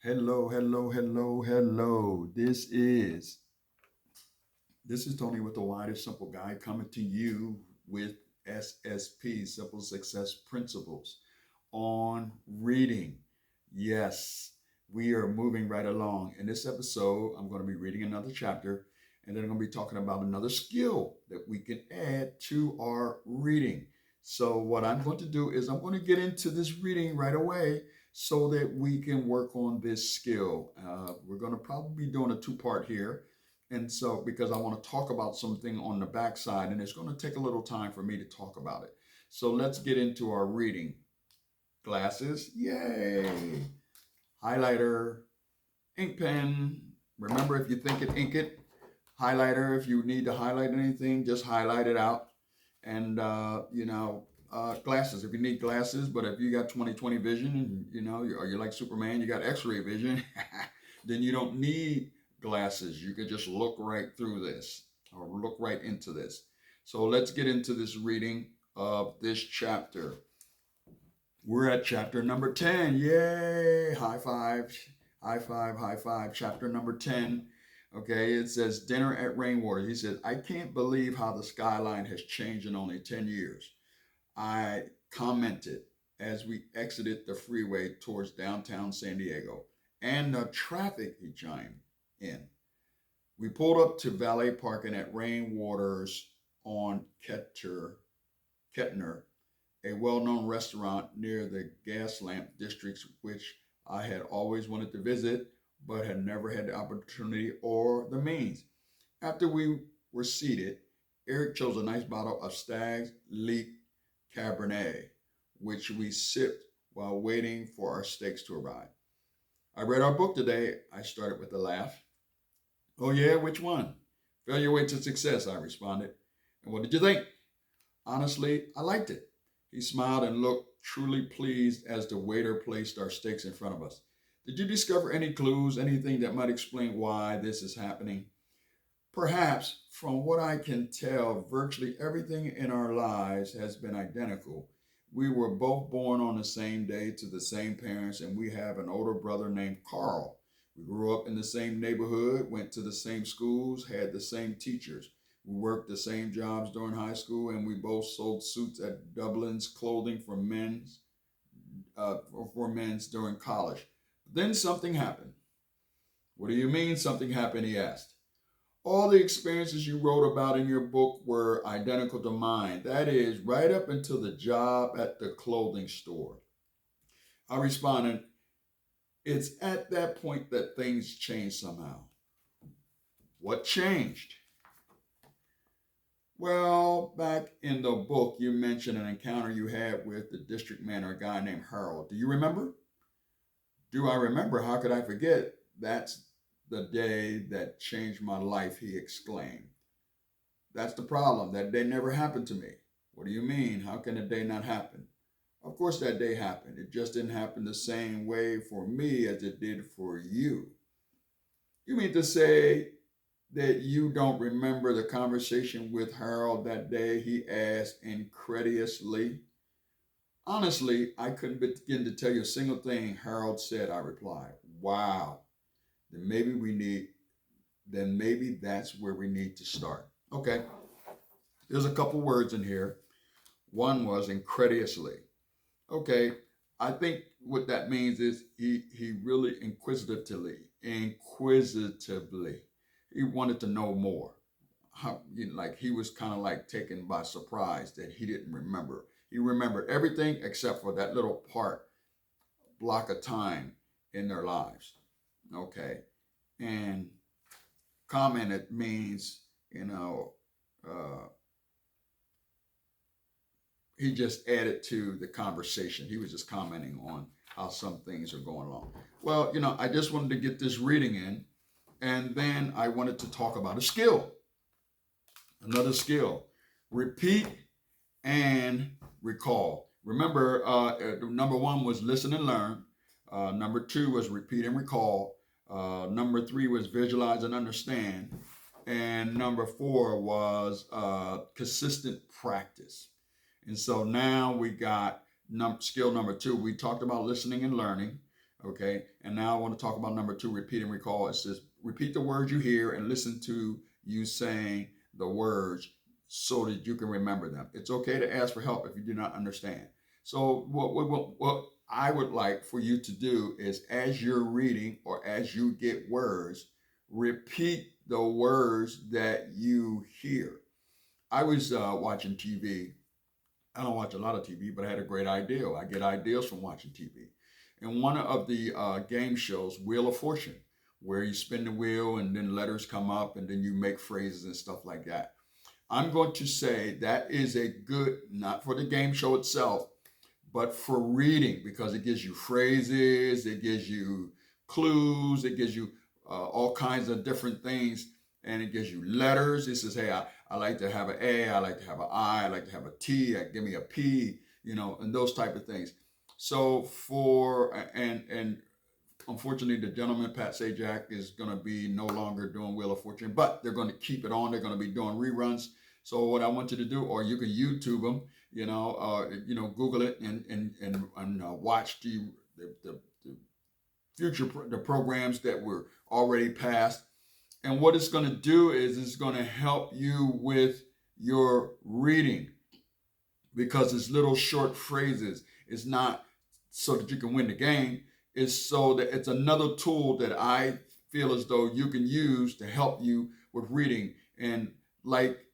Hello, hello, hello, hello. This is Tony with the Widest Simple Guy coming to you with S.S.P, Simple Success Principles on reading. Yes, we are moving right along. In this episode, I'm going to be reading another chapter, and then I'm going to be talking about another skill that we can add to our reading. So, what I'm going to do is I'm going to get into this reading right away so that we can work on this skill. We're going to probably be doing a two-part here. And so, because I want to talk about something on the backside, and it's going to take a little time for me to talk about it. So, let's get into our reading. Glasses, yay! Highlighter, ink pen. Remember, if you think it, ink it. Highlighter, if you need to highlight anything, just highlight it out. And, glasses, if you need glasses, but if you got 20/20 vision and, or you're like Superman, you got x ray vision, then you don't need glasses. You can just look right through this or look right into this. So let's get into this reading of this chapter. We're at chapter number 10. Yay! High five, high five, high five. Chapter number 10. Okay, it says dinner at Rainwater. He said, I can't believe how the skyline has changed in only 10 years. I commented as we exited the freeway towards downtown San Diego. And the traffic, he chimed in. We pulled up to valet parking at Rainwater's on Kettner, a well-known restaurant near the Gaslamp districts, which I had always wanted to visit, but had never had the opportunity or the means. After we were seated, Eric chose a nice bottle of Stag's Leap Cabernet, which we sipped while waiting for our steaks to arrive. I read our book today, I started with a laugh. Oh, yeah, which one? Failure Your Way to Success, I responded. And what did you think? Honestly, I liked it. He smiled and looked truly pleased as the waiter placed our steaks in front of us. Did you discover any clues, anything that might explain why this is happening? Perhaps, from what I can tell, virtually everything in our lives has been identical. We were both born on the same day to the same parents, and we have an older brother named Carl. We grew up in the same neighborhood, went to the same schools, had the same teachers. We worked the same jobs during high school, and we both sold suits at Dublin's Clothing for men's during college. Then something happened. What do you mean something happened? He asked. All the experiences you wrote about in your book were identical to mine. That is, right up until the job at the clothing store. I responded, it's at that point that things change somehow. What changed? Well, back in the book, you mentioned an encounter you had with the district manager, a guy named Harold. Do you remember? Do I remember? How could I forget? That's the day that changed my life, he exclaimed. That's the problem. That day never happened to me. What do you mean? How can a day not happen? Of course, that day happened. It just didn't happen the same way for me as it did for you. You mean to say that you don't remember the conversation with Harold that day? He asked incredulously. Honestly, I couldn't begin to tell you a single thing Harold said, I replied. Wow. Then maybe we need, then maybe that's where we need to start. Okay. There's a couple words in here. One was incredulously. Okay, I think what that means is he really inquisitively, he wanted to know more. How, like he was kind of like taken by surprise that he didn't remember. He remembered everything except for that little block of time in their lives. Okay, and commented means uh, he just added to the conversation. He was just commenting on how some things are going along. Well, I just wanted to get this reading in, and then I wanted to talk about a skill, another skill. Repeat and recall. Remember, number one was listen and learn. Number two was repeat and recall. Number three was visualize and understand. And number four was consistent practice. And so now we got skill number two. We talked about listening and learning. Okay. And now I want to talk about number two, repeat and recall. It says, repeat the words you hear and listen to you saying the words so that you can remember them. It's okay to ask for help if you do not understand. So, what I would like for you to do is, as you're reading or as you get words, repeat the words that you hear. I was watching TV. I don't watch a lot of TV, but I had a great idea. I get ideas from watching TV. And one of the game shows, Wheel of Fortune, where you spin the wheel and then letters come up and then you make phrases and stuff like that. I'm going to say that is a good, not for the game show itself, but for reading, because it gives you phrases, it gives you clues, it gives you all kinds of different things, and it gives you letters. It says, hey, I like to have an A, I like to have an I like to have a T, give me a P, and those type of things. So and unfortunately, the gentleman Pat Sajak is going to be no longer doing Wheel of Fortune, but they're going to keep it on. They're going to be doing reruns. So what I want you to do, or you can YouTube them, Google it and watch the future the programs that were already passed. And what it's going to do is it's going to help you with your reading, because it's little short phrases. It's not so that you can win the game. It's so that it's another tool that I feel as though you can use to help you with reading. And like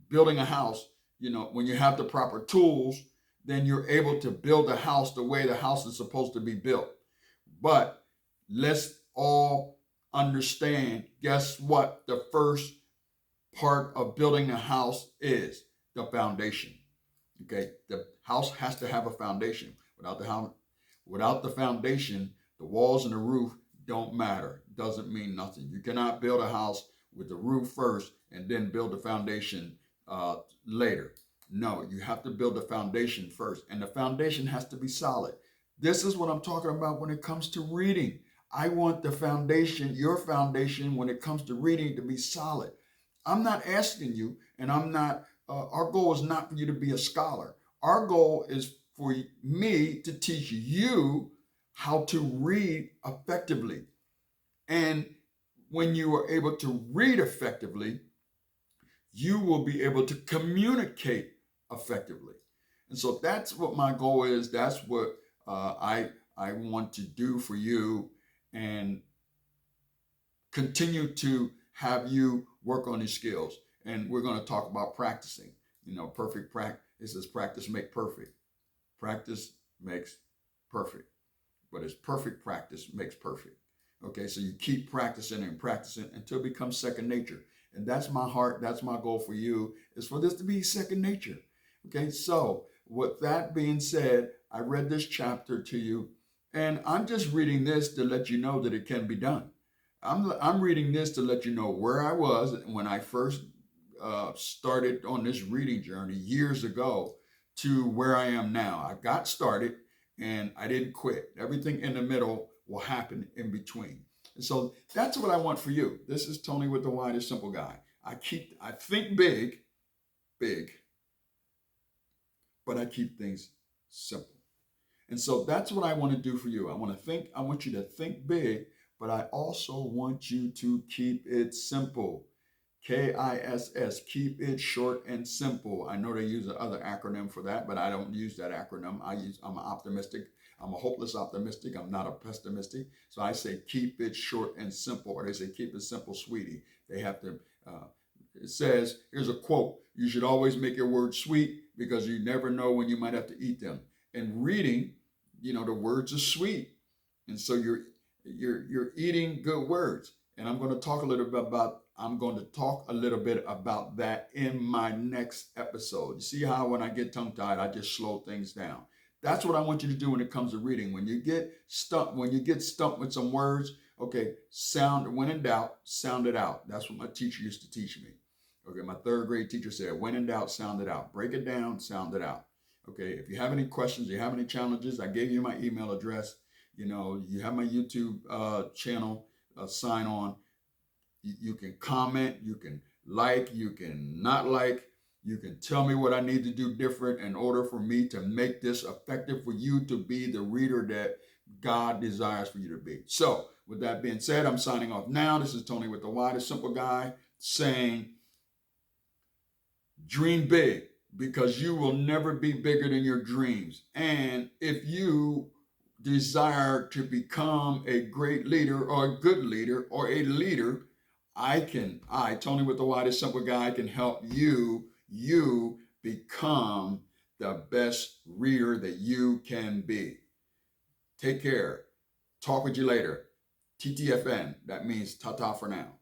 building a house, when you have the proper tools, then you're able to build a house the way the house is supposed to be built. But let's all understand, guess what the first part of building a house is? The foundation. Okay, the house has to have a foundation. Without the foundation, the walls and the roof don't matter. Doesn't mean nothing. You cannot build a house with the roof first and then build the foundation later. No, you have to build the foundation first, and the foundation has to be solid. This is what I'm talking about when it comes to reading. I want the foundation, your foundation, when it comes to reading, to be solid. I'm not asking you, and our goal is not for you to be a scholar. Our goal is for me to teach you how to read effectively. And when you are able to read effectively, you will be able to communicate effectively. And so that's what my goal is. That's what I want to do for you, and continue to have you work on these skills. And we're going to talk about practicing. Perfect practice. It says practice make perfect. Practice makes perfect. But it's perfect practice makes perfect. Okay, so you keep practicing and practicing until it becomes second nature. And that's my heart, that's my goal for you, is for this to be second nature. Okay, so with that being said, I read this chapter to you, and I'm just reading this to let you know that it can be done. I'm reading this to let you know where I was when I first started on this reading journey years ago to where I am now. I got started and I didn't quit. Everything in the middle will happen in between. And so that's what I want for you. This is TonY with the Why, the Simple Guy. I think big, but I keep things simple. And so that's what I want to do for you. I want you to think big, but I also want you to keep it simple. KISS, keep it short and simple. I know they use another acronym for that, but I don't use that acronym. I'm optimistic. I'm a hopeless optimistic. I'm not a pessimistic. So I say keep it short and simple, or they say keep it simple, sweetie. They have to, it says, here's a quote: you should always make your words sweet, because you never know when you might have to eat them. And reading, the words are sweet. And so you're eating good words. And I'm going to talk a little bit about that in my next episode. You see how when I get tongue tied, I just slow things down. That's what I want you to do when it comes to reading. When you get stumped with some words, okay, when in doubt, sound it out. That's what my teacher used to teach me. Okay, my third grade teacher said, when in doubt, sound it out. Break it down, sound it out. Okay, if you have any questions, you have any challenges, I gave you my email address. You have my YouTube channel, sign on. You can comment, you can like, you can not like, you can tell me what I need to do different in order for me to make this effective for you to be the reader that God desires for you to be. So, with that being said, I'm signing off now. This is Tony with the Why, the Simple Guy, saying, dream big, because you will never be bigger than your dreams. And if you desire to become a great leader or a good leader or a leader, Tony with the Why, the Simple Guy, can help you become the best reader that you can be. Take care. Talk with you later. TTFN. That means ta-ta for now.